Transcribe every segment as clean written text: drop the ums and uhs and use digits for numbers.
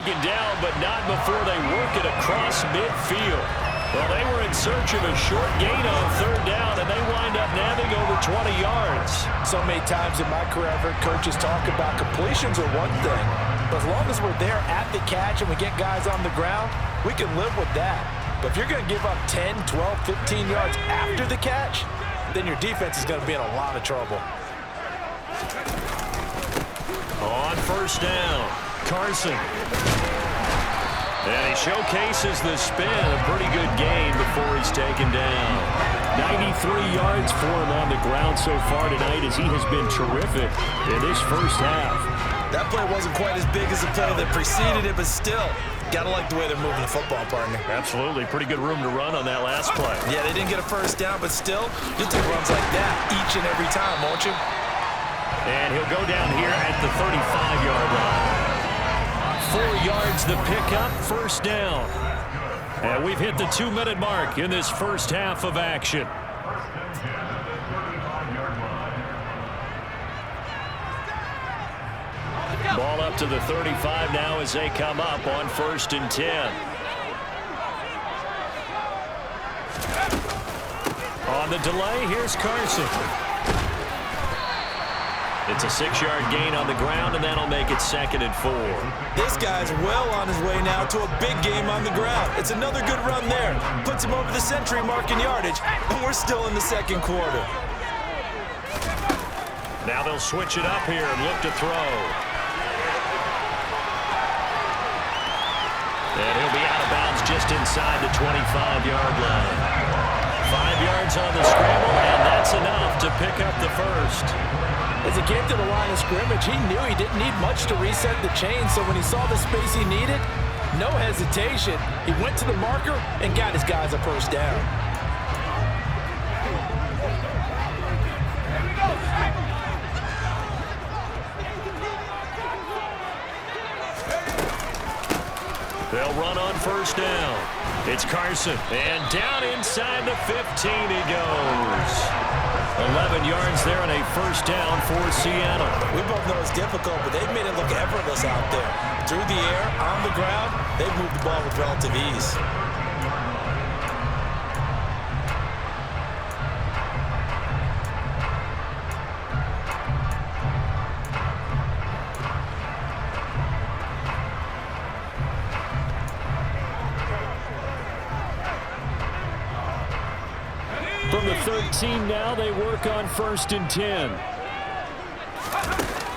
Down, but not before they work it across midfield. Well, they were in search of a short gain on third down, and they wind up nabbing over 20 yards. So many times in my career, I've heard coaches talk about completions are one thing, but as long as we're there at the catch and we get guys on the ground, we can live with that. But if you're going to give up 10, 12, 15 yards after the catch, then your defense is going to be in a lot of trouble. On first down, Carson. And he showcases the spin. A pretty good gain before he's taken down. 93 yards for him on the ground so far tonight as he has been terrific in this first half. That play wasn't quite as big as the play that preceded it, but still, got to like the way they're moving the football, partner. Absolutely. Pretty good room to run on that last play. Yeah, they didn't get a first down, but still, you'll take runs like that each and every time, won't you? And he'll go down here at the 35-yard line. 4 yards the pickup, first down. And we've hit the 2-minute mark in this first half of action. Ball up to the 35 now as they come up on 1st and 10. On the delay, here's Carson. It's a 6-yard gain on the ground, and that'll make it 2nd and 4. This guy's well on his way now to a big game on the ground. It's another good run there. Puts him over the century mark in yardage, and we're still in the 2nd quarter. Now they'll switch it up here and look to throw. And he'll be out of bounds just inside the 25-yard line. 5 yards on the scramble, and that's enough to pick up the first. As he came to the line of scrimmage, he knew he didn't need much to reset the chain, so when he saw the space he needed, no hesitation. He went to the marker and got his guys a first down. They'll run on first down. It's Carson, and down inside the 15 he goes. 11 yards there and a first down for Seattle. We both know it's difficult, but they've made it look effortless out there. Through the air, on the ground, they've moved the ball with relative ease. From the 13 now, they work on 1st and 10.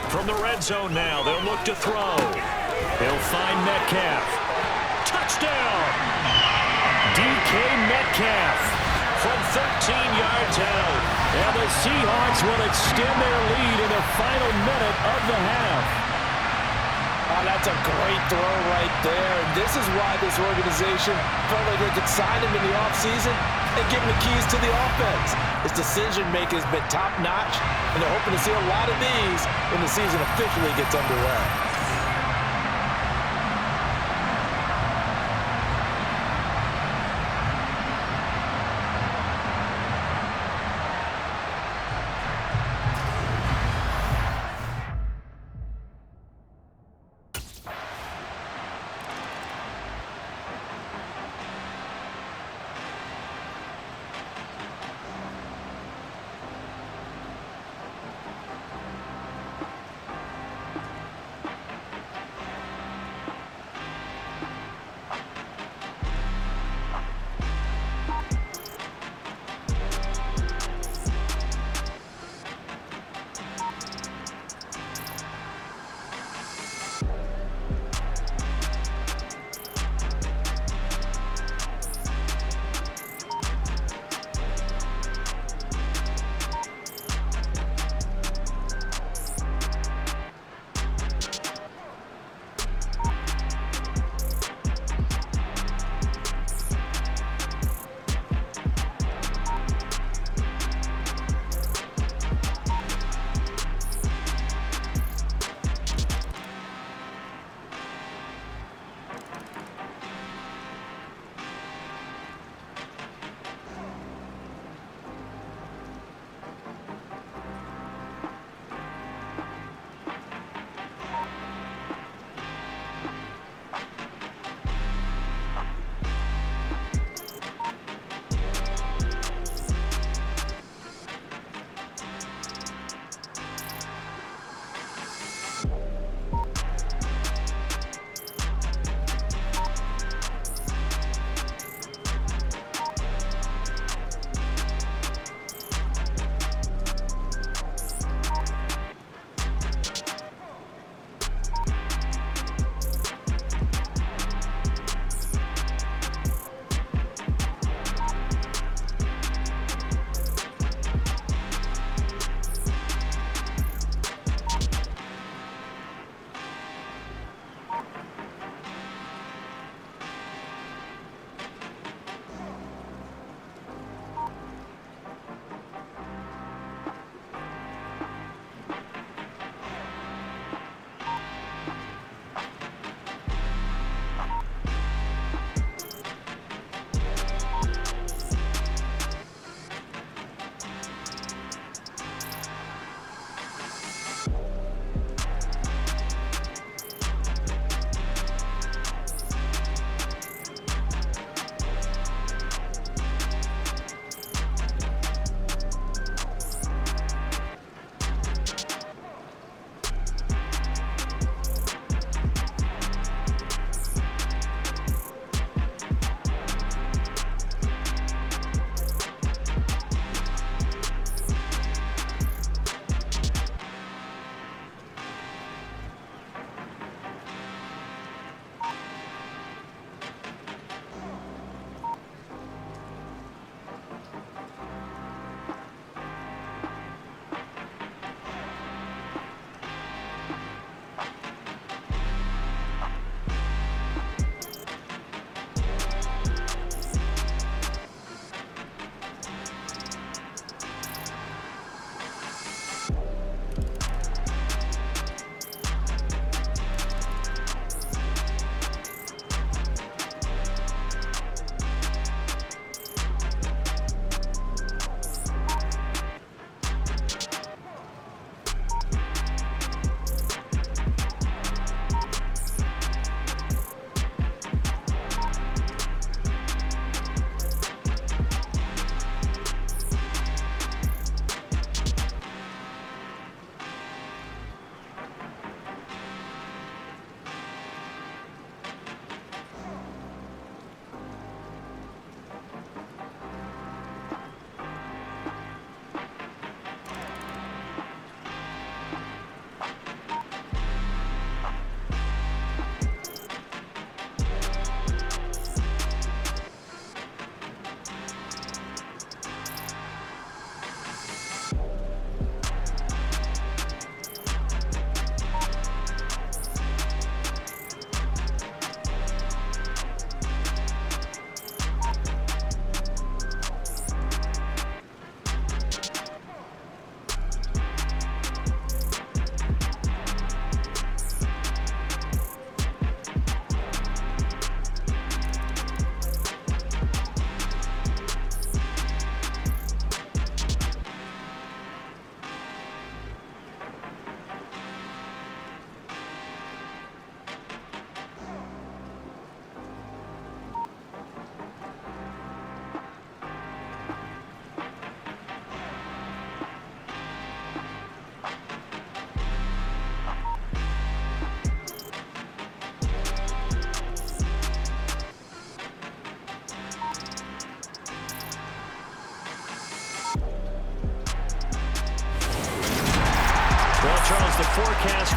From the red zone now, they'll look to throw. He'll find Metcalf. Touchdown! DK Metcalf from 13 yards out. And the Seahawks will extend their lead in the final minute of the half. Oh, that's a great throw right there. And this is why this organization felt like they could sign him in the offseason and give him the keys to the offense. His decision-making has been top-notch, and they're hoping to see a lot of these when the season officially gets underway.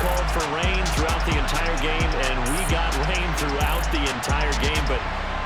called for rain throughout the entire game, and we got rain throughout the entire game. But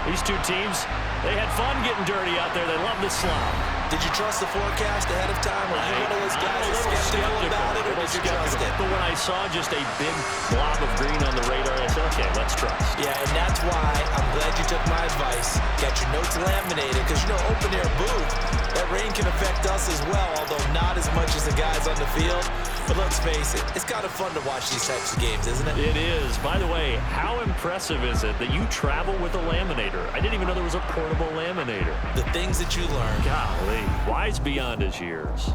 these two teams, they had fun getting dirty out there. They love the slop. Did you trust the forecast ahead of time? Or you one of those guys that's skeptical about it, or did you trust it? But when I saw just a big blob of green on the radar, I said, okay, let's trust. Yeah, and that's why I'm glad you took my advice. Get your notes laminated, because, you know, open-air booth, that rain can affect us as well, although not as much as the guys on the field. But let's face it, it's kind of fun to watch these types of games, isn't it? It is. By the way, how impressive is it that you travel with a laminator? I didn't even know there was a portable laminator. The things that you learn. Golly, wise beyond his years.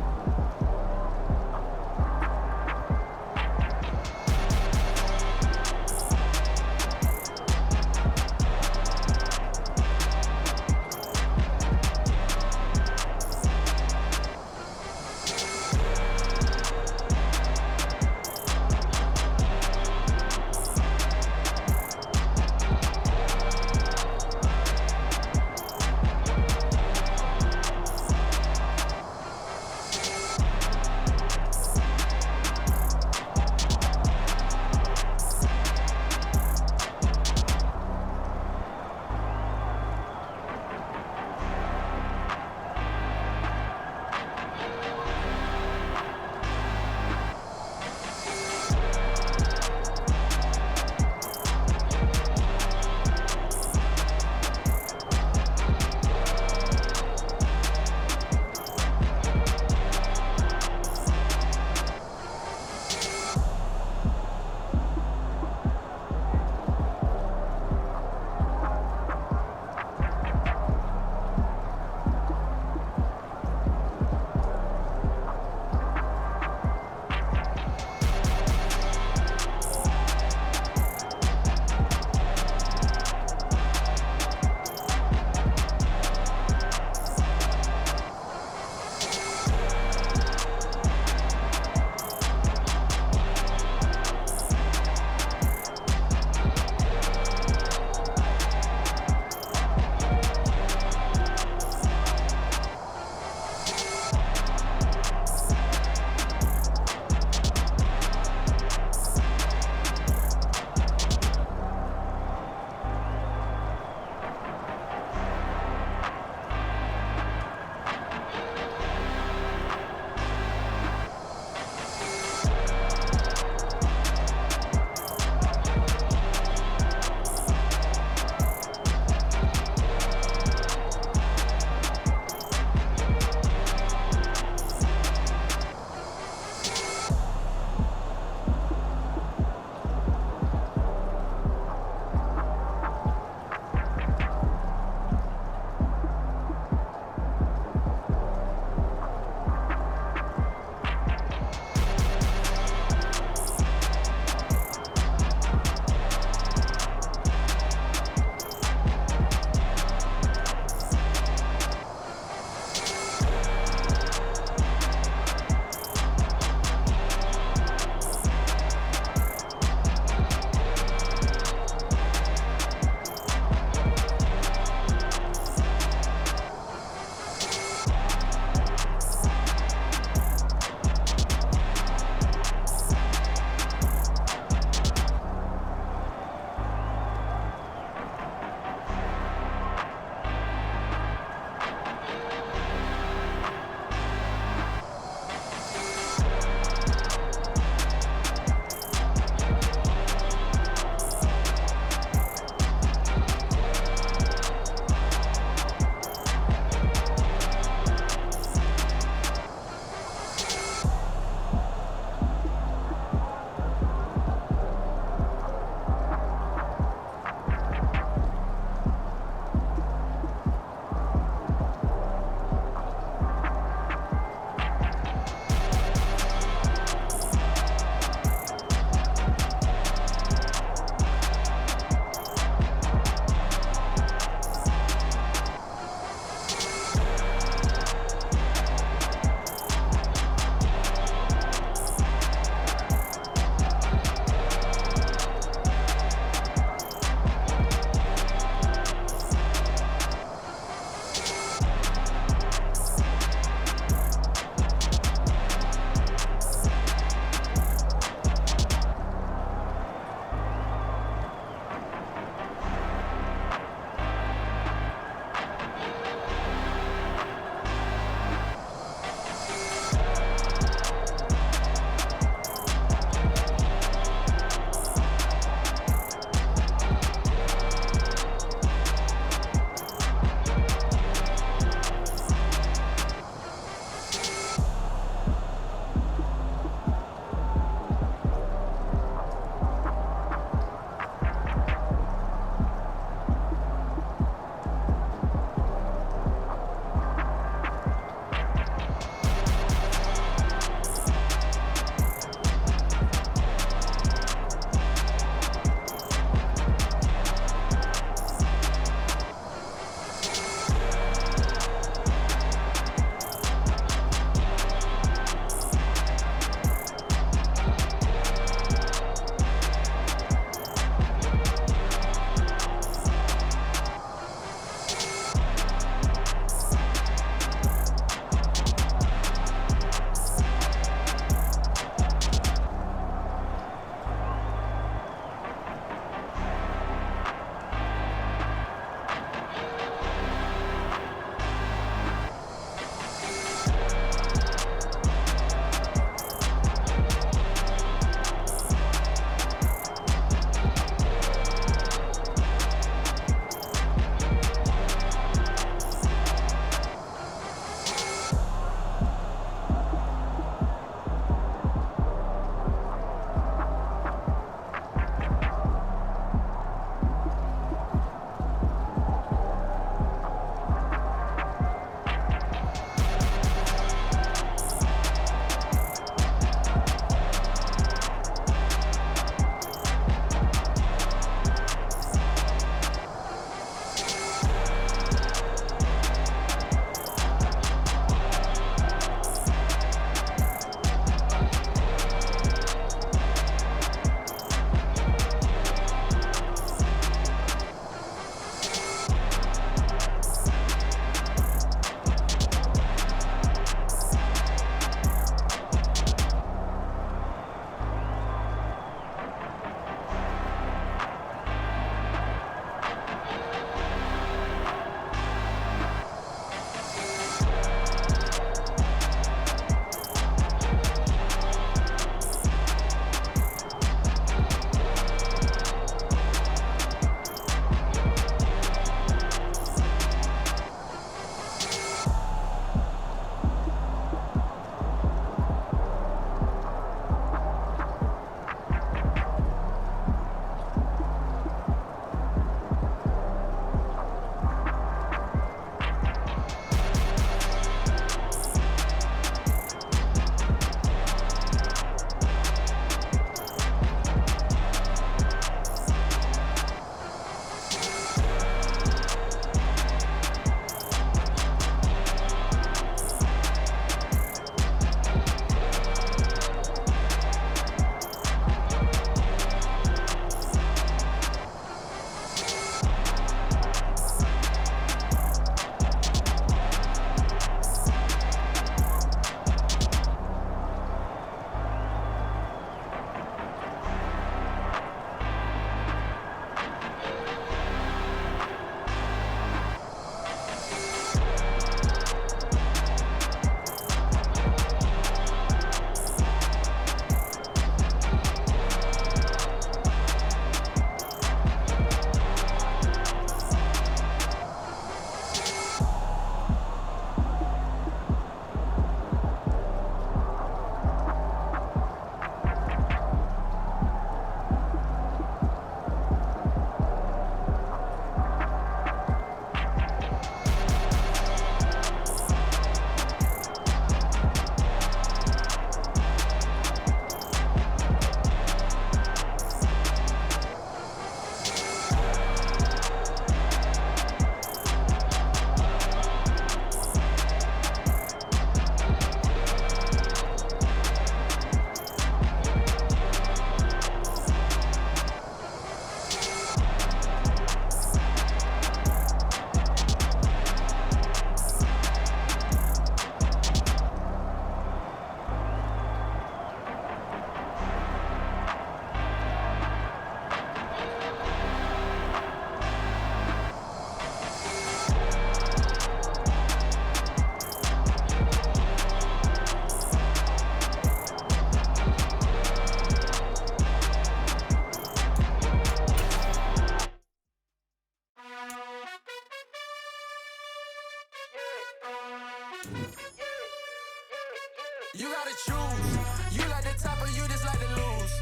You gotta choose. You like the top or you just like to lose.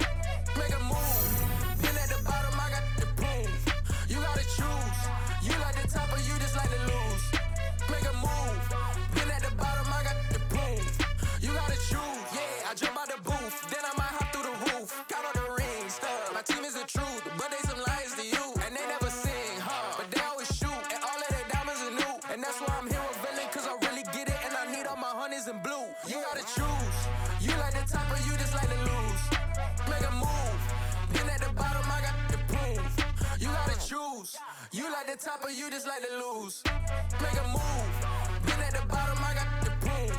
Make a move. Been at the bottom, I got the proof. You gotta choose. You like the top or you just like to lose. Make a move. Been at the bottom, I got the proof. You gotta choose. Yeah, I jump out the booth, then I might hop through the roof. Count all the rings, my team is the truth, but they some liars to you. And they never sing, but they always shoot. And all of their diamonds are new. And that's why I'm here with villain, cause I really get it. And I need all my honeys in blue. You gotta choose. You like the top or you just like to lose. Make a move. Been at the bottom, I got the proof. You gotta choose. You like the top or you just like to lose. Make a move. Been at the bottom, I got the proof.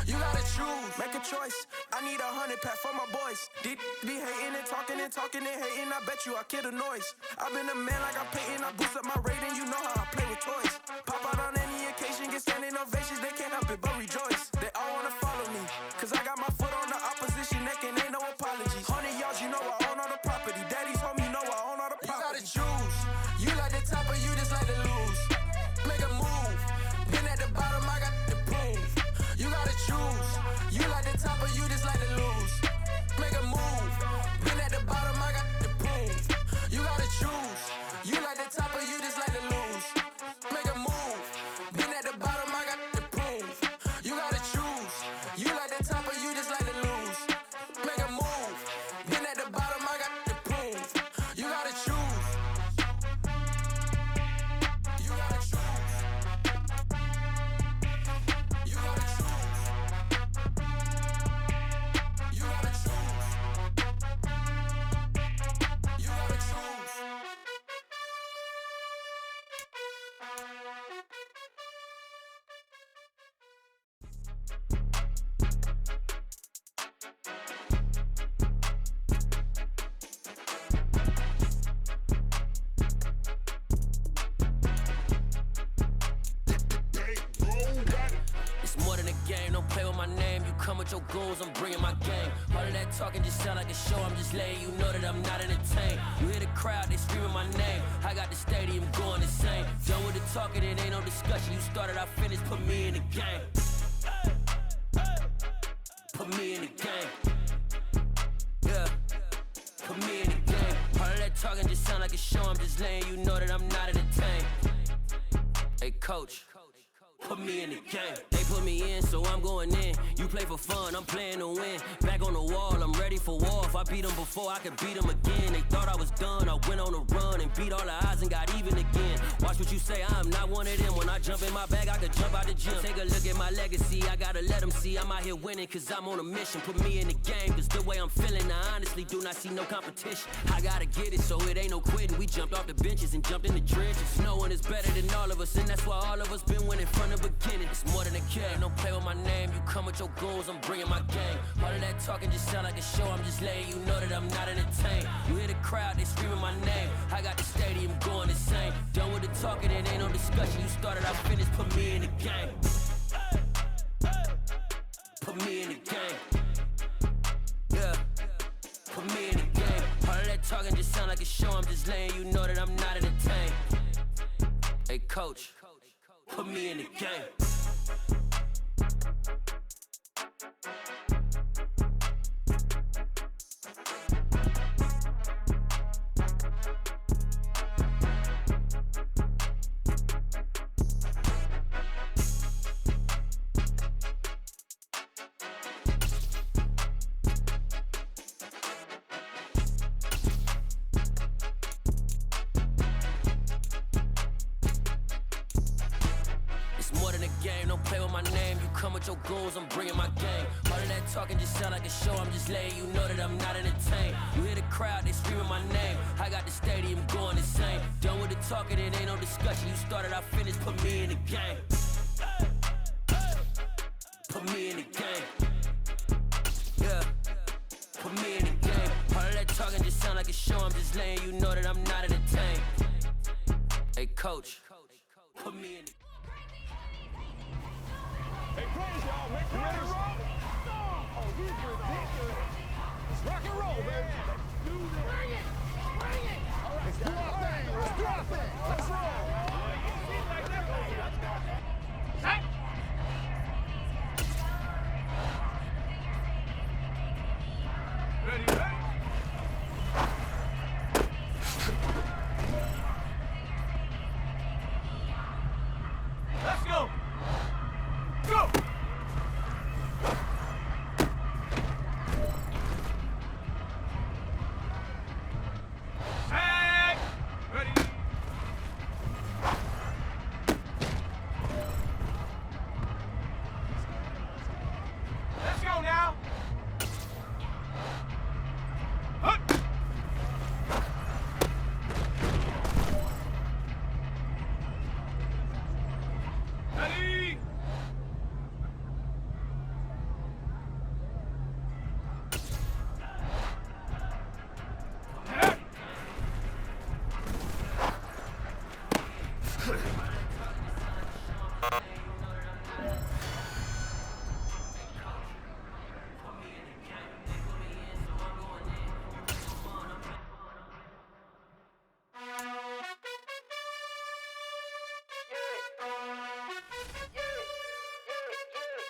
You gotta choose. Make a choice. I need 100 pack for my boys. Be hating and talking and talking and hating. I bet you I kill the noise. I've been a man like I'm Peyton. I boost up my rating. You know how I play with toys. Pop out on any occasion, get standing ovations. They can't help it but rejoice. They all wanna follow me, cause I got my foot on the opposition neck and ain't no apologies. 100 yards, you know I own all the property. Daddy's home, you know I own all the property. You gotta choose. You like the top or you just like to lose. Make a move. Been at the bottom, I got the proof. You gotta choose. You like the top or you just like to lose. Make a move. Been at the bottom, I got the proof. You gotta choose. You like the top or you just like to lose. Make a move. Been at the bottom, I got the proof. You gotta choose. You like the top or you just like to lose. Make a move. Been at the bottom, I got the proof. You gotta choose. You gotta choose. You gotta choose. You gotta choose. You gotta choose. It's more than a game, don't play with my name. You come with your goons, I'm bringing my game. All of that talking just sound like a show, I'm just letting you know that I'm not entertained. You hear the crowd, they screaming my name. I got the stadium going insane. Done with the talking, it ain't no discussion. You started, I finished, put me in the game. Put me in the game. Yeah, put me in the game. All of that talking just sound like a show, I'm just letting you know that I'm not entertained. Hey coach, put me in the game. They put me in, so I'm going in. You play for fun, I'm playing to win. Back on the wall, I'm ready for war. If I beat them before, I could beat them again. They thought I was done, I went on a run and beat all the odds and got even again. Watch what you say, I'm not one of them. When I jump in my bag, I could jump out the gym. Take a look at my legacy, I gotta let them see I'm out here winning, cause I'm on a mission. Put me in the game, cause the way I'm feeling, I honestly do not see no competition. I gotta get it, so it ain't no quitting. We jumped off the benches and jumped in the trenches. No one is better than all of us, and that's why all of us been winning from the beginning. It's more than a game, don't play with my name. You come with your goons, I'm bringing my game. All of that talking just sound like a show, I'm just letting you know that I'm not entertained. You hear the crowd, they screaming my name. I got the stadium going insane. Done with the talking, it ain't no discussion. You started, I finished, put me in the game. Put me in the game. Yeah, put me in the game. All of that talking just sound like a show, I'm just letting you know that I'm not entertained. Hey coach, put me in the game. Your goals, I'm bringing my game. All of that talking just sound like a show, I'm just letting you know that I'm not entertained. You hear the crowd, they screaming my name. I got the stadium going insane. Done with the talking, it ain't no discussion. You started, I finished, put me in the game. Put me in the game. Yeah, put me in the game. All of that talking just sound like a show, I'm just letting you know that I'm not entertained. Hey coach, put me in the game. Hey, praise y'all, man. You ready to roll? Oh, he's ridiculous. Let's rock and roll, baby. Let's do this. Bring it. Bring it. All right, let's do our thing. Let's do our thing. Let's roll.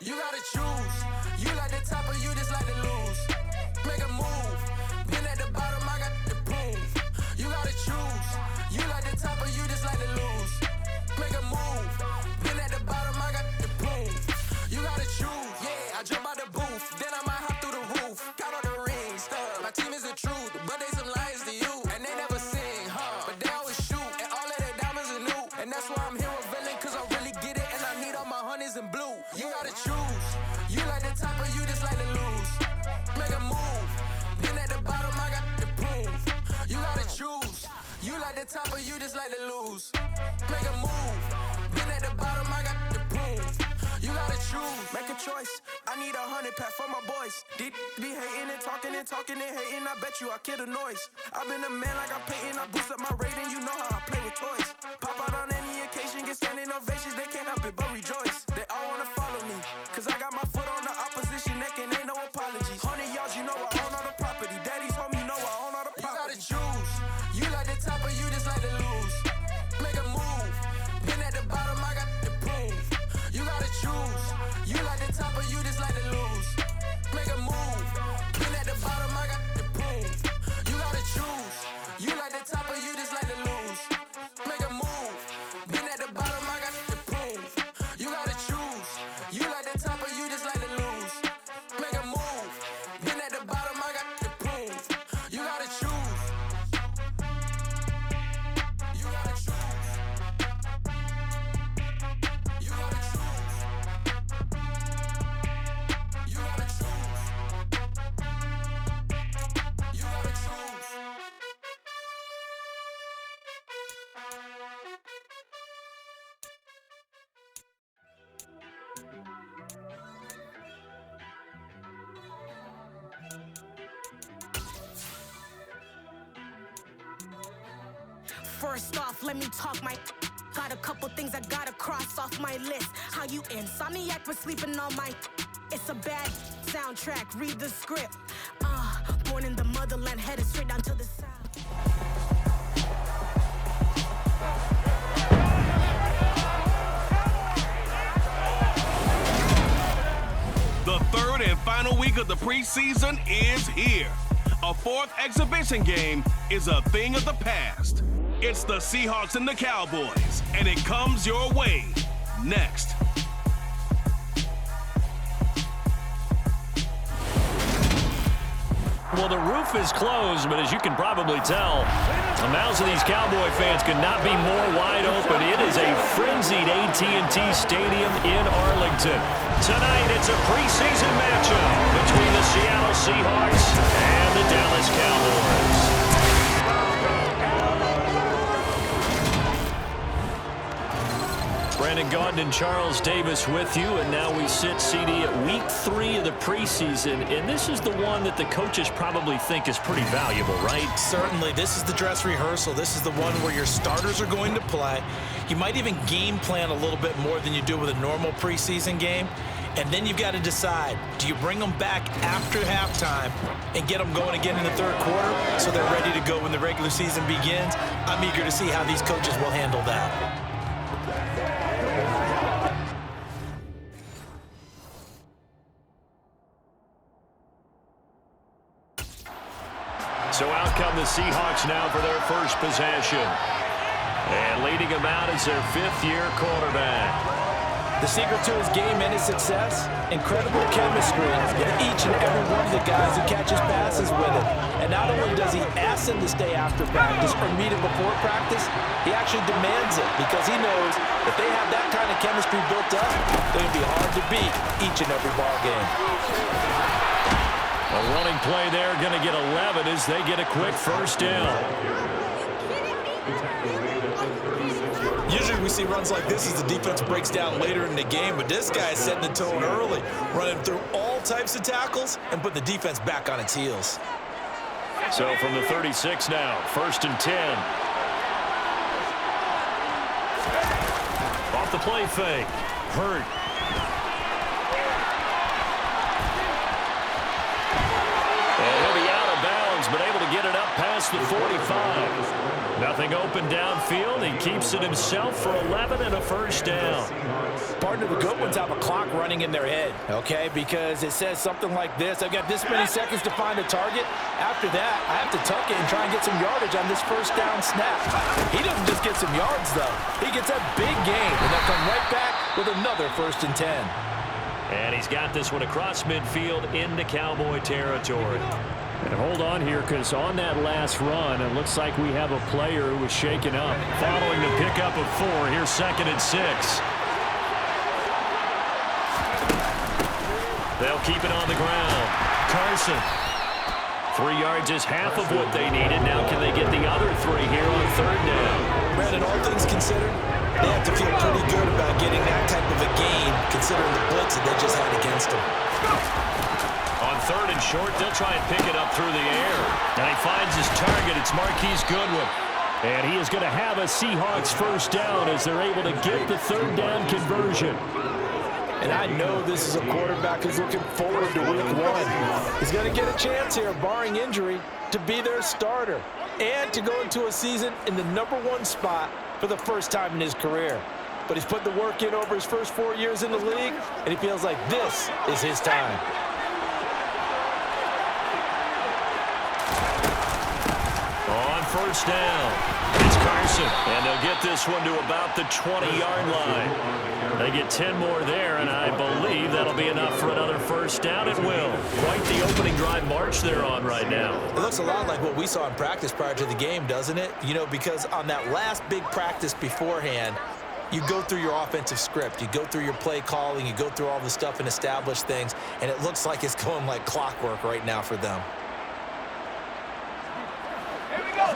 You gotta choose. You like the top or you just like to lose. Make a move. Been at the bottom, I got the prove. You gotta choose. You like the top or you just like to lose. Make a move. Been at the bottom, I got the prove. You gotta choose. Yeah, I jump out the booth. Then I might hop through the roof. Count on the rings. My team is the truth, but they some liars to you. And they never sing, but they always shoot. And all of their diamonds are new. And that's why I'm here revealing, cause I really get it. And I need all my honeys in blue. You gotta choose. You like the top or you just like to lose. Make a move. Been at the bottom, I got the proof. You gotta choose. You like the top or you just like to lose. Make a move. Been at the bottom, I got the proof. You gotta choose. Make a choice. I need 100 pack for my boys. Deep be hating and talking and hating. I bet you I kill the noise. I've been a man like I'm painting. I boost up my rating. You know how I play with toys. Pop out on any occasion, get standing ovations. They can't help it but rejoice. They all wanna follow me, cause I got my foot on the opposition neck and ain't no apologies. 100 yards, you know I own all the property. Daddy's home, you know I own all the property. You gotta choose. You like the top or you just like to lose. Make a move. Been at the bottom, I got the proof. You gotta choose. You like the top or you just like to lose. Make a move. Been at the bottom, I got the proof. You gotta choose. You like the top or you just like to lose. Make a move. Been at the bottom, I got the proof. You gotta choose. You like the top or you just like to lose. Make a move. Been at the bottom, I got the proof. You gotta choose. You gotta choose. You gotta choose. You gotta choose. You gotta choose. First off, let me talk my. Got a couple things I gotta cross off my list. How you insomniac for sleeping on my. It's a bad soundtrack, read the script. Born in the motherland, headed straight down to the south. The third and final week of the preseason is here. A fourth exhibition game is a thing of the past. It's the Seahawks and the Cowboys, and it comes your way next. Well, the roof is closed, but as you can probably tell, the mouths of these Cowboy fans could not be more wide open. It is a frenzied AT&T Stadium in Arlington. Tonight, it's a preseason matchup between the Seattle Seahawks and the Dallas Cowboys. Brandon Gaudin and Charles Davis with you, and now we sit, CD, at week 3 of the preseason, and this is the one that the coaches probably think is pretty valuable, right? Certainly. This is the dress rehearsal. This is the one where your starters are going to play. You might even game plan a little bit more than you do with a normal preseason game. And then you've got to decide, do you bring them back after halftime and get them going again in the third quarter so they're ready to go when the regular season begins? I'm eager to see how these coaches will handle that. So out come the Seahawks now for their first possession. And leading them out is their 5th-year quarterback. The secret to his game and his success, incredible chemistry with each and every one of the guys who catches passes with him. And not only does he ask them to stay after practice or meet him before practice, he actually demands it because he knows if they have that kind of chemistry built up, they're going to be hard to beat each and every ball game. A running play there, going to get 11 as they get a quick first down. Usually we see runs like this as the defense breaks down later in the game, but this guy is setting the tone early, running through all types of tackles and putting the defense back on its heels. So from the 36 now, 1st and 10. Off the play fake. Hurt. And he'll be out of bounds, but able to get it up past the 45. Nothing open downfield. He keeps it himself for 11 and a first down. Partner, the good ones have a clock running in their head, okay? Because it says something like this. I've got this many seconds to find a target. After that, I have to tuck it and try and get some yardage on this first down snap. He doesn't just get some yards, though. He gets that big gain, and they'll come right back with another 1st and 10. And he's got this one across midfield into Cowboy territory. And hold on here, because on that last run, it looks like we have a player who was shaken up. Following the pickup of 4, here's 2nd and 6. They'll keep it on the ground. Carson. 3 yards is half of what they needed. Now can they get the other 3 here on 3rd down? Brandon, all things considered, they have to feel pretty good about getting that type of a gain, considering the blitz that they just had against them. On 3rd and short, they'll try and pick it up through the air. And he finds his target. It's Marquise Goodwin. And he is going to have a Seahawks first down as they're able to get the 3rd down conversion. And I know this is a quarterback who's looking forward to week 1. He's going to get a chance here, barring injury, to be their starter and to go into a season in the #1 spot for the first time in his career. But he's put the work in over his first 4 years in the league, and he feels like this is his time. On 1st down, it's Carson. And they'll get this one to about the 20-yard line. They get 10 more there, and I believe that'll be enough for another first down. It will. Quite the opening drive march they're on right now. It looks a lot like what we saw in practice prior to the game, doesn't it? You know, because on that last big practice beforehand, you go through your offensive script. You go through your play calling. You go through all the stuff and establish things, and it looks like it's going like clockwork right now for them. Here we go.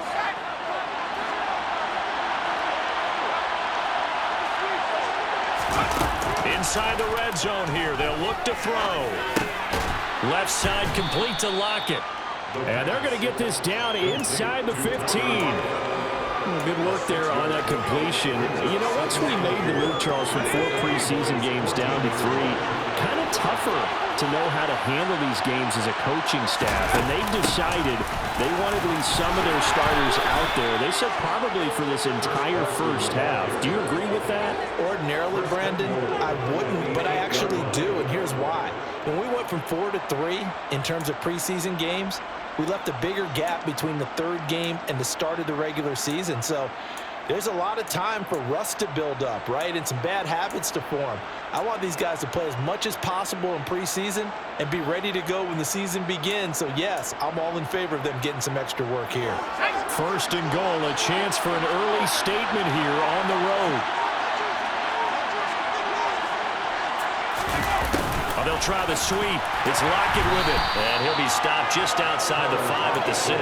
Inside the red zone here, they'll look to throw. Left side complete to Lockett. And they're going to get this down inside the 15. Good work there on that completion. You know, once we made the move, Charles, from 4 preseason games down to 3, kind of tougher to know how to handle these games as a coaching staff. And they decided they wanted to leave some of their starters out there. They said probably for this entire first half. Do you agree with that? Ordinarily, Brandon, I wouldn't, but I actually do, and here's why. When we went from 4 to 3 in terms of preseason games, we left a bigger gap between the 3rd game and the start of the regular season. So there's a lot of time for rust to build up, right, and some bad habits to form. I want these guys to play as much as possible in preseason and be ready to go when the season begins. So, yes, I'm all in favor of them getting some extra work here. 1st and goal, a chance for an early statement here on the road. Oh, they'll try the sweep. It's Lockett with it. And he'll be stopped just outside the 5 at the 6.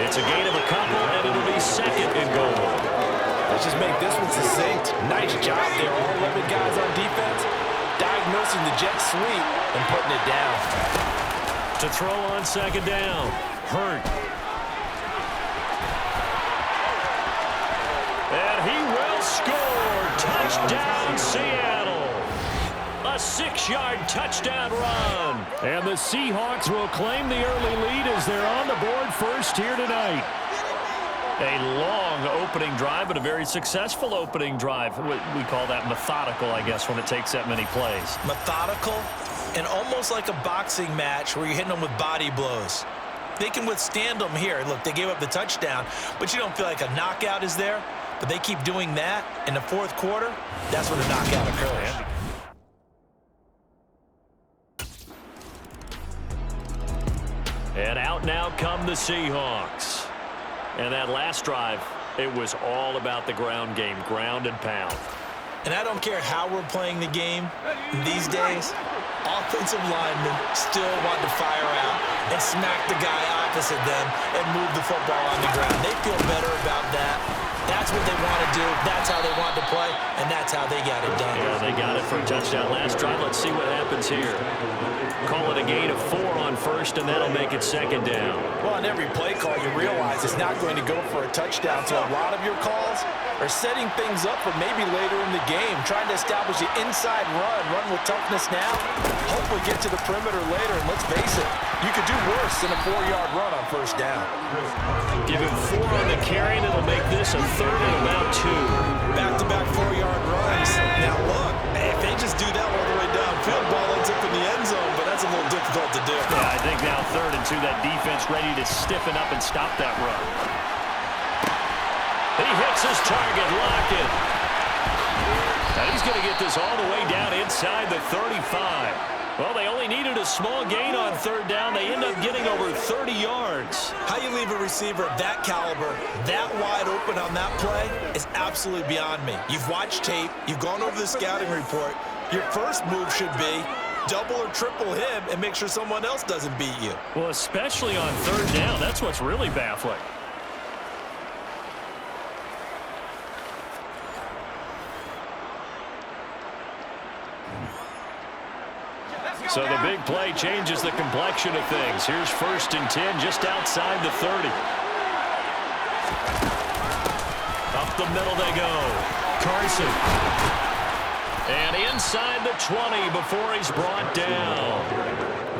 It's a gain of a couple, and it'll be 2nd and goal. Let's just make this one succinct. Nice job there. All 11 guys on defense diagnosing the jet sweep and putting it down. To throw on 2nd down. Hurt. And he will score. Touchdown, Seattle. A 6-yard touchdown run. And the Seahawks will claim the early lead as they're on the board first here tonight. A long opening drive, but a very successful opening drive. We call that methodical, I guess, when it takes that many plays. Methodical and almost like a boxing match where you're hitting them with body blows. They can withstand them here. Look, they gave up the touchdown, but you don't feel like a knockout is there. But they keep doing that in the 4th quarter. That's when the knockout occurs. And out now come the Seahawks. And that last drive, it was all about the ground game, ground and pound. And I don't care how we're playing the game these days, offensive linemen still want to fire out and smack the guy opposite them and move the football on the ground. They feel better about that. That's what they want to do. That's how they want to play, and that's how they got it done. Yeah, they got it for a touchdown last drive. Let's see what happens here. Call it a gain of 4 on 1st, and that'll make it 2nd down. Well, on every play call, you realize it's not going to go for a touchdown. So a lot of your calls are setting things up for maybe later in the game, trying to establish the inside run with toughness now. Hopefully get to the perimeter later, and let's face it, You could do worse than a 4-yard run on first down. Give him 4 on the carry, and it'll make this a 3rd and about 2. Back-to-back 4-yard runs. Now look, if they just do that all the way downfield, ball ends up in the end zone, but that's a little difficult to do. Yeah, I think now 3rd and 2, that defense ready to stiffen up and stop that run. He hits his target, locked it. And he's going to get this all the way down inside the 35. Well, they only needed a small gain on 3rd down. They end up getting over 30 yards. How you leave a receiver of that caliber, that wide open on that play is absolutely beyond me. You've watched tape. You've gone over the scouting report. Your first move should be double or triple him and make sure someone else doesn't beat you. Well, especially on 3rd down. That's what's really baffling. So the big play changes the complexion of things. Here's 1st and 10 just outside the 30. Up the middle they go. Carson. And inside the 20 before he's brought down.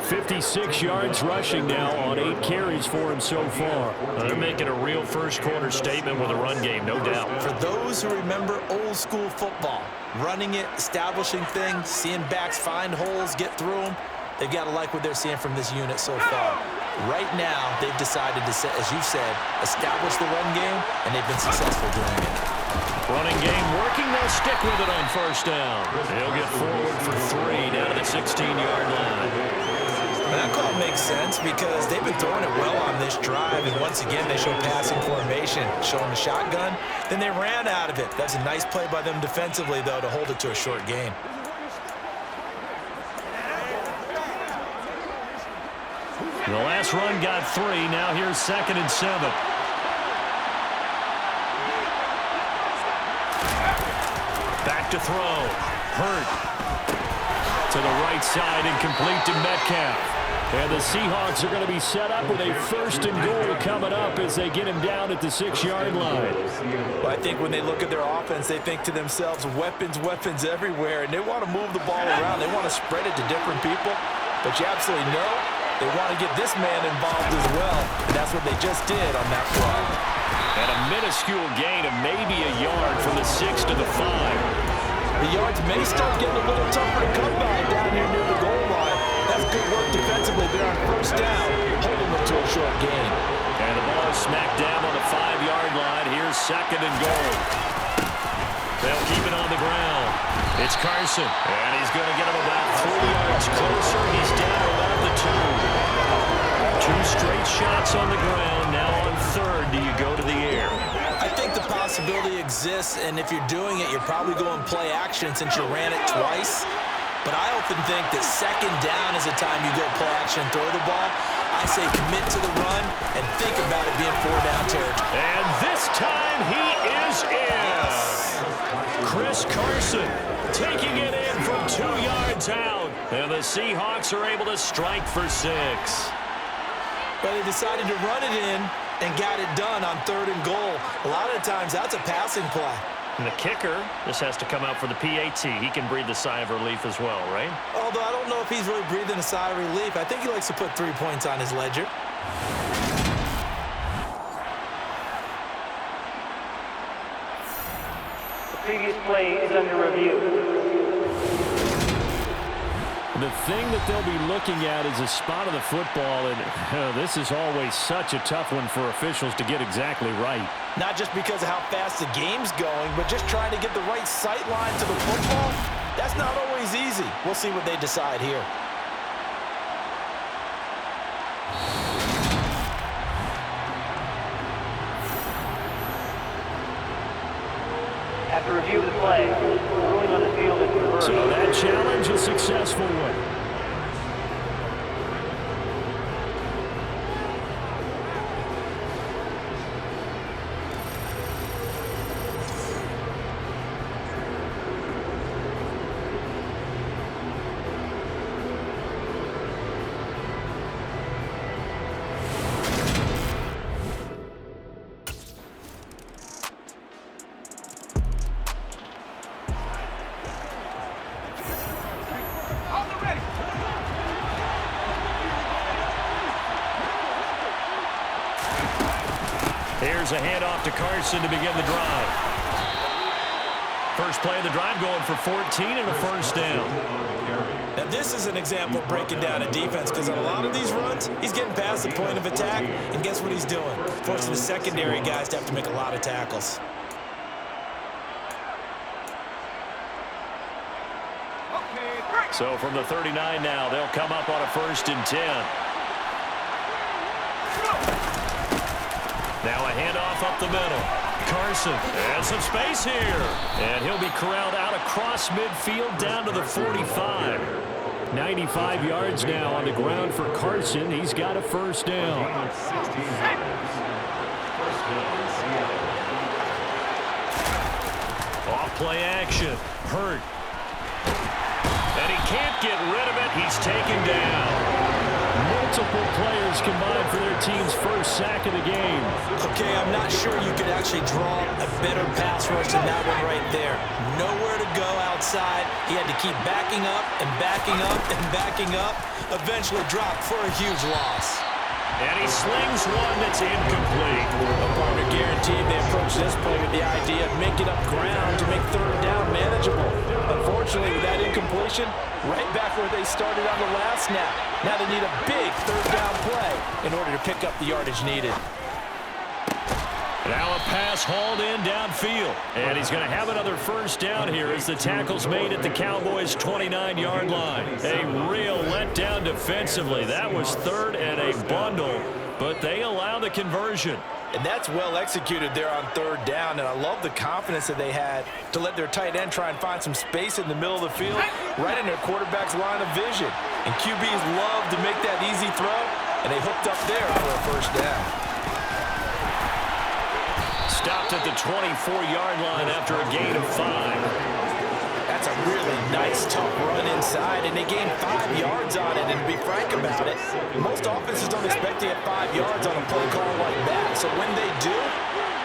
56 yards rushing now on 8 carries for him so far. They're making a real first-quarter statement with a run game, no doubt. For those who remember old-school football, running it, establishing things, seeing backs find holes, get through them, they've got to like what they're seeing from this unit so far. Right now, they've decided to, as you said, establish the run game, and they've been successful doing it. Running game working. They'll stick with it on 1st down. They'll get forward for 3 down to the 16-yard line. And that call makes sense because they've been throwing it well on this drive, and once again they show passing formation, showing the shotgun. Then they ran out of it. That's a nice play by them defensively, though, to hold it to a short gain. The last run got 3. Now here's 2nd and 7. Back to throw. Hurt. To the right side and complete to Metcalf. And the Seahawks are going to be set up with a 1st and goal coming up as they get him down at the 6-yard line. Well, I think when they look at their offense, they think to themselves, weapons, weapons everywhere, and they want to move the ball around. They want to spread it to different people, but you absolutely know they want to get this man involved as well, and that's what they just did on that play. And a minuscule gain of maybe a yard from the 6 to the 5. The yards may start getting a little tougher to come by down here near the goal line. That's good work defensively there on 1st down, holding them to a short gain. And the ball is smacked down on the 5-yard line. Here's 2nd and goal. They'll keep it on the ground. It's Carson, and he's going to get him about 3 yards closer. He's down about the 2. 2 straight shots on the ground. Now on 3rd, do you go to the air? I think the possibility exists, and if you're doing it, you're probably going play action since you ran it twice. But I often think that 2nd down is the time you go play action and throw the ball. I say commit to the run and think about it being 4-down territory. And this time he is in. Chris Carson taking it in from 2 yards out. And the Seahawks are able to strike for 6. But they decided to run it in and got it done on 3rd and goal. A lot of times that's a passing play. And the kicker just has to come out for the PAT. He can breathe a sigh of relief as well, right? Although I don't know if he's really breathing a sigh of relief. I think he likes to put 3 points on his ledger. The previous play is under review. The thing that they'll be looking at is a spot of the football, and this is always such a tough one for officials to get exactly right. Not just because of how fast the game's going, but just trying to get the right sight line to the football. That's not always easy. We'll see what they decide here. After review of the play, ruling on the field is reversed. So that challenge is a successful one. here's a handoff to Carson to begin the drive. First play of the drive going for 14 and a first down. Now, this is an example of breaking down a defense because on a lot of these runs, he's getting past the point of attack, and guess what he's doing? Forcing the secondary guys to have to make a lot of tackles. So from the 39 now, they'll come up on a 1st and 10. Now a handoff up the middle. Carson and some space here. And he'll be corralled out across midfield down to the 45. 95 yards now on the ground for Carson. He's got a first down. Off play action. Hurt. And he can't get rid of it. He's taken down. Multiple players combined for their team's first sack of the game. Okay, I'm not sure you could actually draw a better pass rush than that one right there. Nowhere to go outside. He had to keep backing up and backing up and backing up. Eventually dropped for a huge loss. And he slings one that's incomplete. A partner guaranteed they approach this play with the idea of making up ground to make 3rd down manageable. Unfortunately, with that incompletion, right back where they started on the last snap. Now they need a big 3rd down play in order to pick up the yardage needed. Now a pass hauled in downfield. And he's going to have another first down here as the tackle's made at the Cowboys' 29-yard line. A real letdown defensively. That was 3rd and a bundle, but they allow the conversion. And that's well executed there on 3rd down, and I love the confidence that they had to let their tight end try and find some space in the middle of the field, right in their quarterback's line of vision. And QBs love to make that easy throw, and they hooked up there for a first down. Stopped at the 24-yard line after a gain of 5. That's a really nice, tough run inside, and they gained 5 yards on it. And to be frank about it, most offenses don't expect to get 5 yards on a play call like that. So when they do,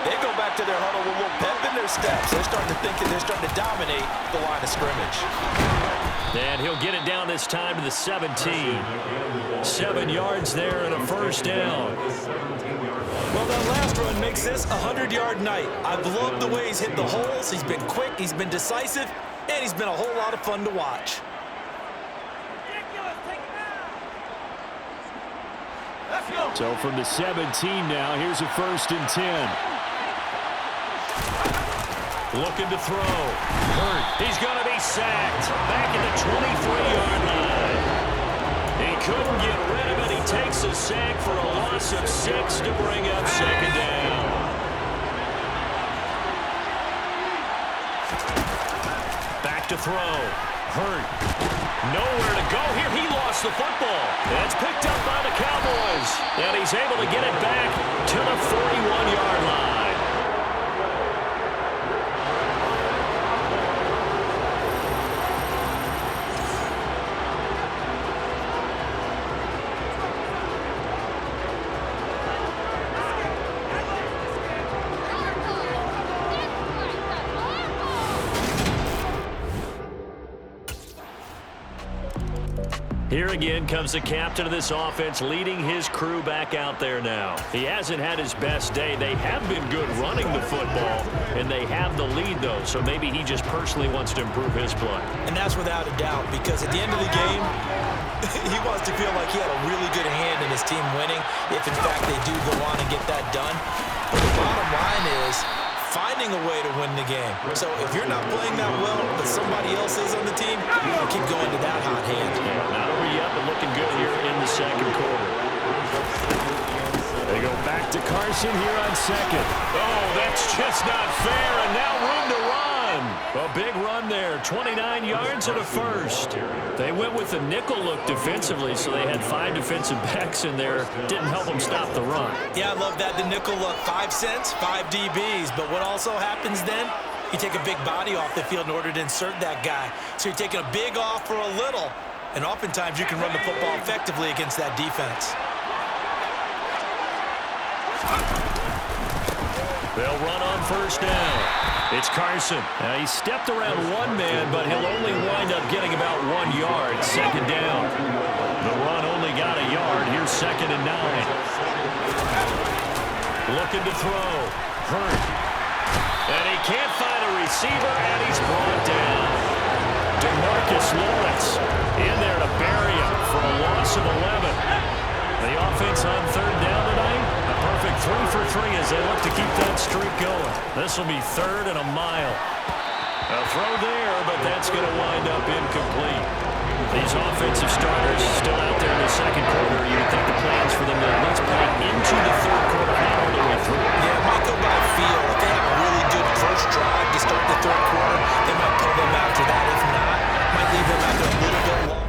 they go back to their huddle with a little pep in their steps. They're starting to think that they're starting to dominate the line of scrimmage. And he'll get it down this time to the 17. 7 yards there and a first down. Well, that last run makes this a 100-yard night. I've loved the way he's hit the holes. He's been quick, he's been decisive, and he's been a whole lot of fun to watch. So from the 17 now, here's a 1st and 10. Looking to throw. Hurt. He's going to be sacked. Back at the 23-yard line. He couldn't get rid of it. He takes a sack for a loss of 6 to bring up 2nd down. Back to throw. Hurt. Nowhere to go here. He lost the football. It's picked up by the Cowboys. And he's able to get it back to the 41-yard line. Here again comes the captain of this offense leading his crew back out there now. He hasn't had his best day. They have been good running the football, and they have the lead, though, so maybe he just personally wants to improve his play. And that's without a doubt, because at the end of the game, he wants to feel like he had a really good hand in his team winning, if in fact they do go on and get that done. But the bottom line is finding a way to win the game. So if you're not playing that well, but somebody else is on the team, you keep going to that hot hand. Yeah, not over yet, but looking good here in the 2nd quarter. They go back to Carson here on 2nd. Oh, that's just not fair, and now room to run. A big run there, 29 yards and a first. They went with the nickel look defensively, so they had 5 defensive backs in there. Didn't help them stop the run. Yeah, I love that. The nickel look, 5 cents, 5 DBs. But what also happens then, you take a big body off the field in order to insert that guy. So you're taking a big off for a little, and oftentimes you can run the football effectively against that defense. They'll run on first down. It's Carson. Now, he stepped around one man, but he'll only wind up getting about 1 yard. 2nd down. The run only got a yard. Here's 2nd and 9. Looking to throw. Hurt. And he can't find a receiver, and he's brought down. DeMarcus Lawrence in there to bury him for a loss of 11. The offense on third down tonight, a perfect 3 for 3 as they look to keep that streak going. This will be third and a mile. A throw there, but that's going to wind up incomplete. These offensive starters still out there in the second quarter. You would think the plans for them to at least play into the third quarter, not all the way through. Yeah, it might go by feel. If they have a really good first drive to start the third quarter, they might pull them after that. If not, might leave them out there a little bit long.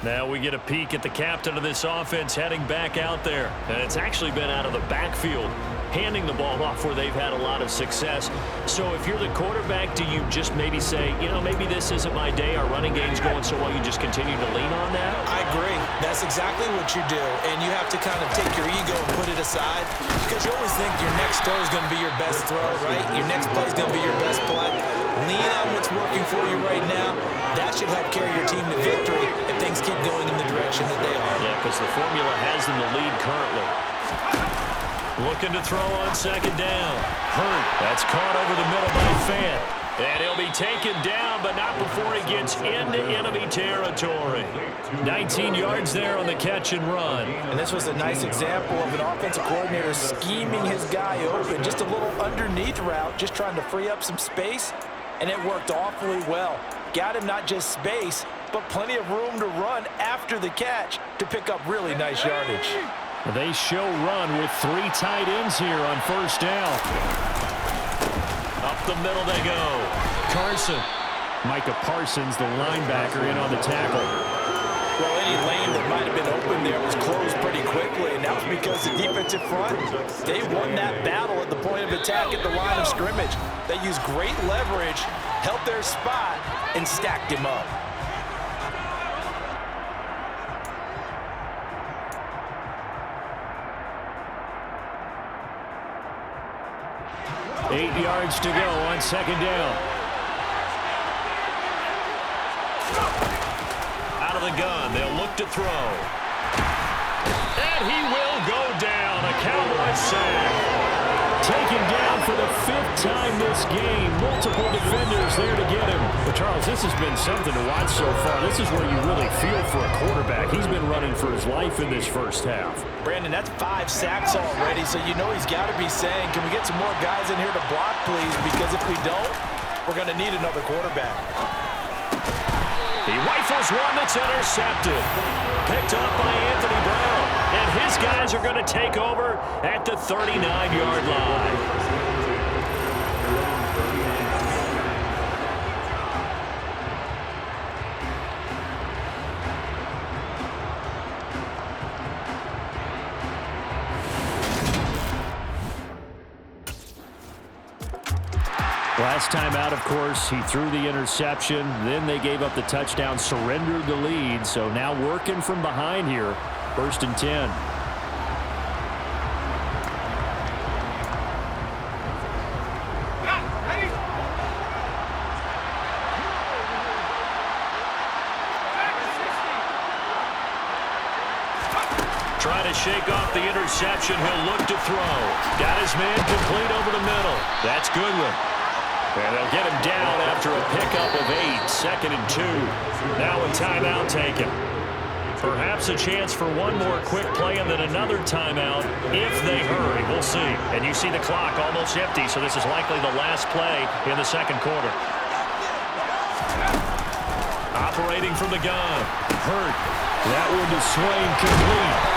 Now we get a peek at the captain of this offense heading back out there. And it's actually been out of the backfield, handing the ball off where they've had a lot of success. So if you're the quarterback, do you just maybe say, you know, maybe this isn't my day, our running game's going so well, you just continue to lean on that? I agree. That's exactly what you do. And you have to kind of take your ego and put it aside, because you always think your next throw is going to be your best throw, right? Your next play is going to be your best play. Lean on what's working for you right now. That should help carry your team to victory if things keep going in the direction that they are. Yeah, because the formula has them the lead currently. Looking to throw on second down. Hurt. That's caught over the middle by Fant. And he'll be taken down, but not before he gets into enemy territory. 19 yards there on the catch and run. And this was a nice example of an offensive coordinator scheming his guy open. Just a little underneath route, just trying to free up some space. And it worked awfully well. Got him not just space, but plenty of room to run after the catch to pick up really nice yardage. They show run with 3 tight ends here on first down. Up the middle they go. Carson. Micah Parsons, the linebacker, in on the tackle. Well, any lane that might have been open there was closed pretty quickly, and that was because the defensive front, they won that battle at the point of attack at the line of scrimmage. They used great leverage, held their spot, and stacked him up. Eight yards to go on second down. Out of the gun, they'll look to throw. And he will go down. A Cowboy sack. Taken down for the 5th time this game. Multiple defenders there to get him. But Charles, this has been something to watch so far. This is where you really feel for a quarterback. He's been running for his life in this first half. Brandon, that's 5 sacks already, so you know he's got to be saying, can we get some more guys in here to block, please? Because if we don't, we're going to need another quarterback. He rifles one that's intercepted. Picked up by Anthony Brown. And his guys are going to take over at the 39-yard line. Last time out, of course, he threw the interception. Then they gave up the touchdown, surrendered the lead. So now working from behind here, 1st and 10. Trying to shake off the interception. He'll look to throw. Got his man complete over the middle. That's Goodwin. And they'll get him down after a pickup of 8, 2nd and 2. Now a timeout taken. Perhaps a chance for one more quick play and then another timeout if they hurry. We'll see. And you see the clock almost empty, so this is likely the last play in the second quarter. Operating from the gun. Hurt. That one to Swain, complete.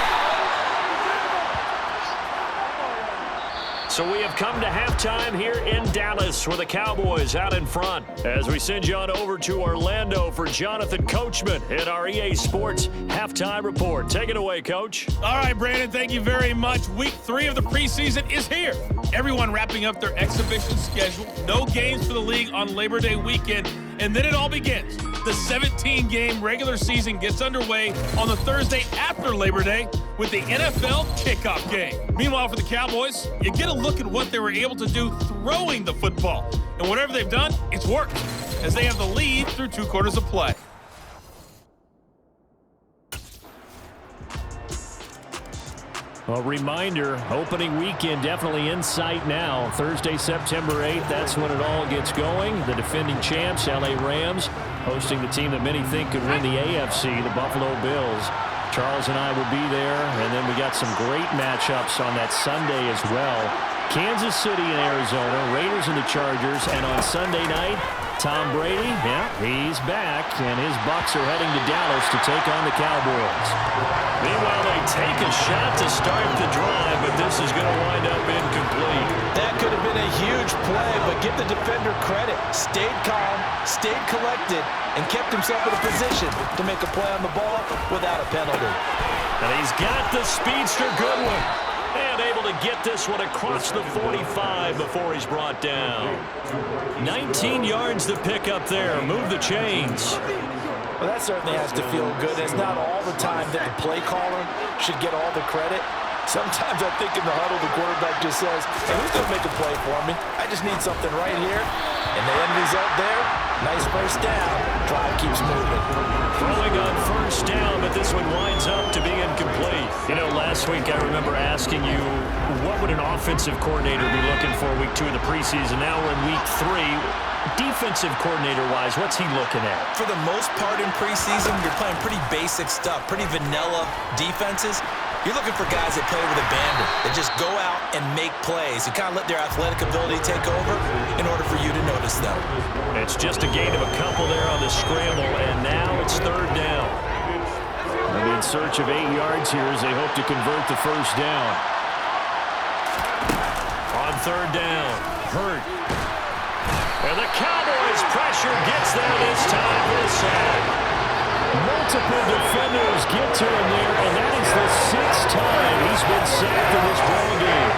So we have come to halftime here in Dallas where the Cowboys out in front. As we send you on over to Orlando for Jonathan Coachman at our EA Sports Halftime Report. Take it away, Coach. All right, Brandon, thank you very much. Week 3 of the preseason is here. Everyone wrapping up their exhibition schedule. No games for the league on Labor Day weekend. And then it all begins. The 17-game regular season gets underway on the Thursday after Labor Day with the NFL kickoff game. Meanwhile, for the Cowboys, you get a look at what they were able to do throwing the football. And whatever they've done, it's worked, as they have the lead through 2 quarters of play. A reminder, opening weekend definitely in sight now. Thursday, September 8th, that's when it all gets going. The defending champs, LA Rams, hosting the team that many think could win the AFC, the Buffalo Bills. Charles and I will be there, and then we got some great matchups on that Sunday as well. Kansas City and Arizona, Raiders and the Chargers, and on Sunday night, Tom Brady, he's back, and his Bucs are heading to Dallas to take on the Cowboys. Meanwhile, they take a shot to start the drive, but this is going to wind up incomplete. That could have been a huge play, but give the defender credit. Stayed calm, stayed collected, and kept himself in a position to make a play on the ball without a penalty. And he's got the speedster Goodwin. And able to get this one across the 45 before he's brought down. 19 yards to pick up there. Move the chains. Well, that certainly has to feel good. It's not all the time that the play caller should get all the credit. Sometimes I think in the huddle, the quarterback just says, hey, who's going to make a play for me? I just need something right here. And the end result there, nice first down. Drive keeps moving. Throwing on first down, but this one winds up to be incomplete. You know, last week I remember asking you, what would an offensive coordinator be looking for week 2 of the preseason? Now we're in week 3. Defensive coordinator-wise, what's he looking at? For the most part in preseason, you're playing pretty basic stuff, pretty vanilla defenses. You're looking for guys that play with abandon, that just go out and make plays and kind of let their athletic ability take over in order for you to notice them. It's just a gain of a couple there on the scramble, and now it's third down. They'll be in search of 8 yards here as they hope to convert the first down. On third down, Hurt. And the Cowboys' pressure gets there this time for a sack. Multiple defenders get to him there, and that is the 6th time he's been sacked in this ball game.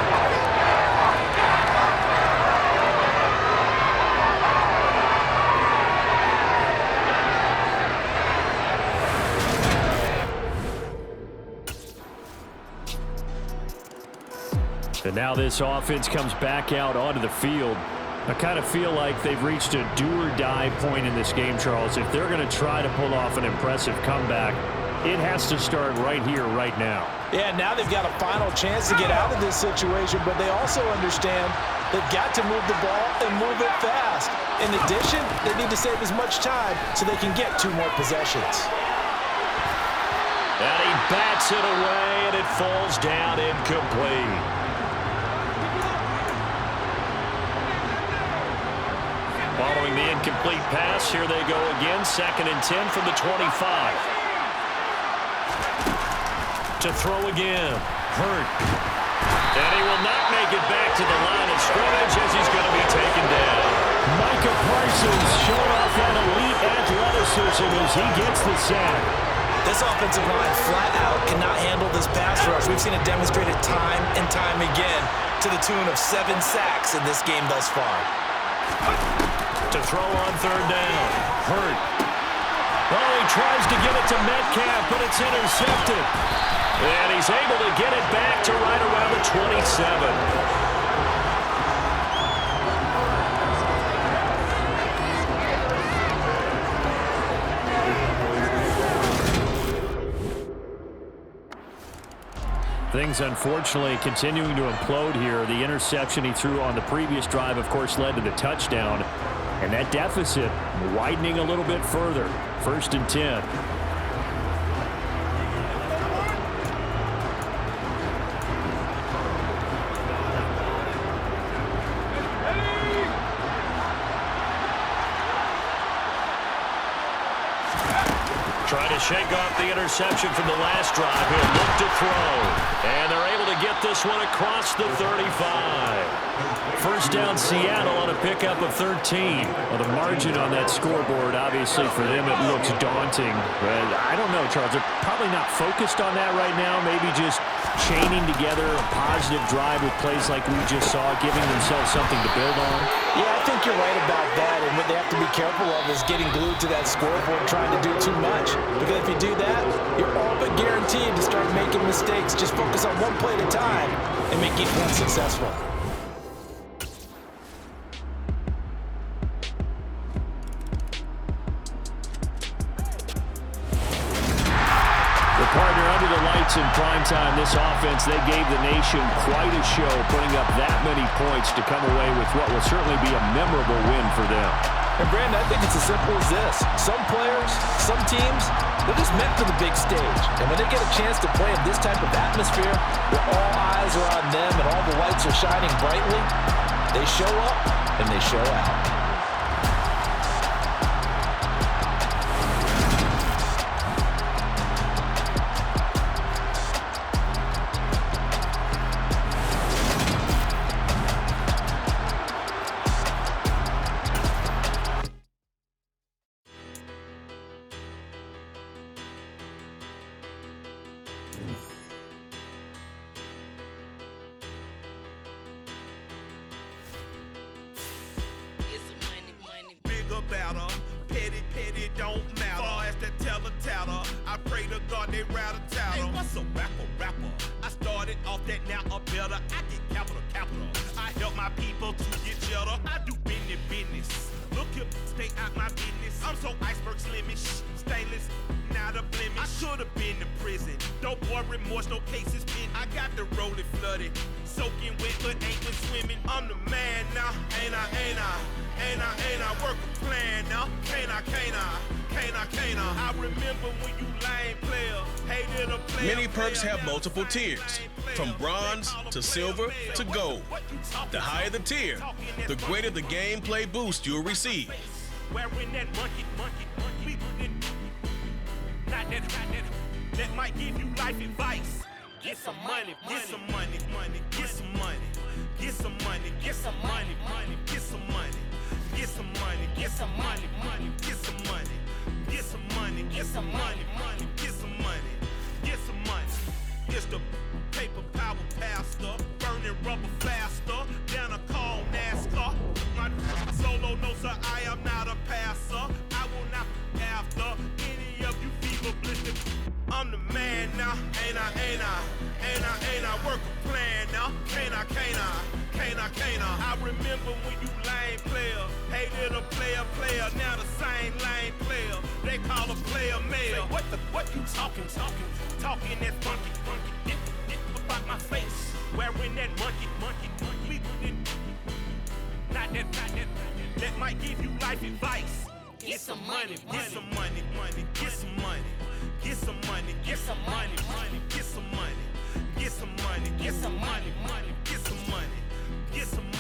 And now this offense comes back out onto the field. I kind of feel like they've reached a do-or-die point in this game, Charles. If they're going to try to pull off an impressive comeback, it has to start right here, right now. Yeah, now they've got a final chance to get out of this situation, but they also understand they've got to move the ball and move it fast. In addition, they need to save as much time so they can get 2 more possessions. And he bats it away, and it falls down incomplete. Following the incomplete pass, here they go again, 2nd and 10 from the 25. To throw again, Hurt. And he will not make it back to the line of scrimmage as he's going to be taken down. Micah Parsons showing off that elite athleticism as he gets the sack. This offensive line flat out cannot handle this pass rush. We've seen it demonstrated time and time again to the tune of 7 sacks in this game thus far. To throw on third down, Hurt. Oh, he tries to get it to Metcalf, but it's intercepted. And he's able to get it back to right around the 27. Things, unfortunately, continuing to implode here. The interception he threw on the previous drive, of course, led to the touchdown. And that deficit widening a little bit further. 1st and 10. Trying to shake off the interception from the last drive. He'll look to throw. And they're able to get this one across the 35. First down, Seattle on a pickup of 13. Well, the margin on that scoreboard, obviously, for them, it looks daunting. But I don't know, Charles. They're probably not focused on that right now. Maybe just chaining together a positive drive with plays like we just saw, giving themselves something to build on. Yeah, I think you're right about that. And what they have to be careful of is getting glued to that scoreboard, trying to do too much. Because if you do that, you're all but guaranteed to start making mistakes. Just focus on one play at a time and make each one successful. minutes in prime time, this offense, they gave the nation quite a show, putting up that many points to come away with what will certainly be a memorable win for them. And Brandon, I think it's as simple as this. Some players, some teams, they're just meant for the big stage. And when they get a chance to play in this type of atmosphere, where all eyes are on them and all the lights are shining brightly, they show up and they show out. Petty don't matter. Far as that teller, I pray to God they rattle tattle. Hey, what's a rapper? I started off that, now a better. I get capital. I help my people to get cheddar. I do business. Look here, stay out my business. I'm so iceberg slimish, stainless, not a blemish. I should've been in prison. No boy remorse, no cases pinned. I got the rolling flooded, soaking wet, but ain't been swimming. I'm the man now, ain't I? Work a plan now, can't I? I remember when you lame player, hated a player. Many perks have multiple tiers, from bronze to silver to gold. The higher the tier, the greater the gameplay boost you'll receive. Wearing that monkey, that might give you life advice. Get some money, get some money, get some money, get some money, get some money, get some money, get some money, get some money, get some money, get some money, get some money, get some money, get some money. It's the paper power pastor, burning rubber faster than a call NASCAR. My solo notes, sir, I am not a passer. I will not after any of you fever blistered. I'm the man now, ain't I? Work a plan now, can't I? I remember when you lame player, hated a player, now the same lame player. They call a player mayor. What you talking that funky, get about my face. Wearing that monkey, not that might give you life advice. Get some money, get some money, get some money, get some money, get some money, get some money, get some money, get some money, get some money, get some money, get some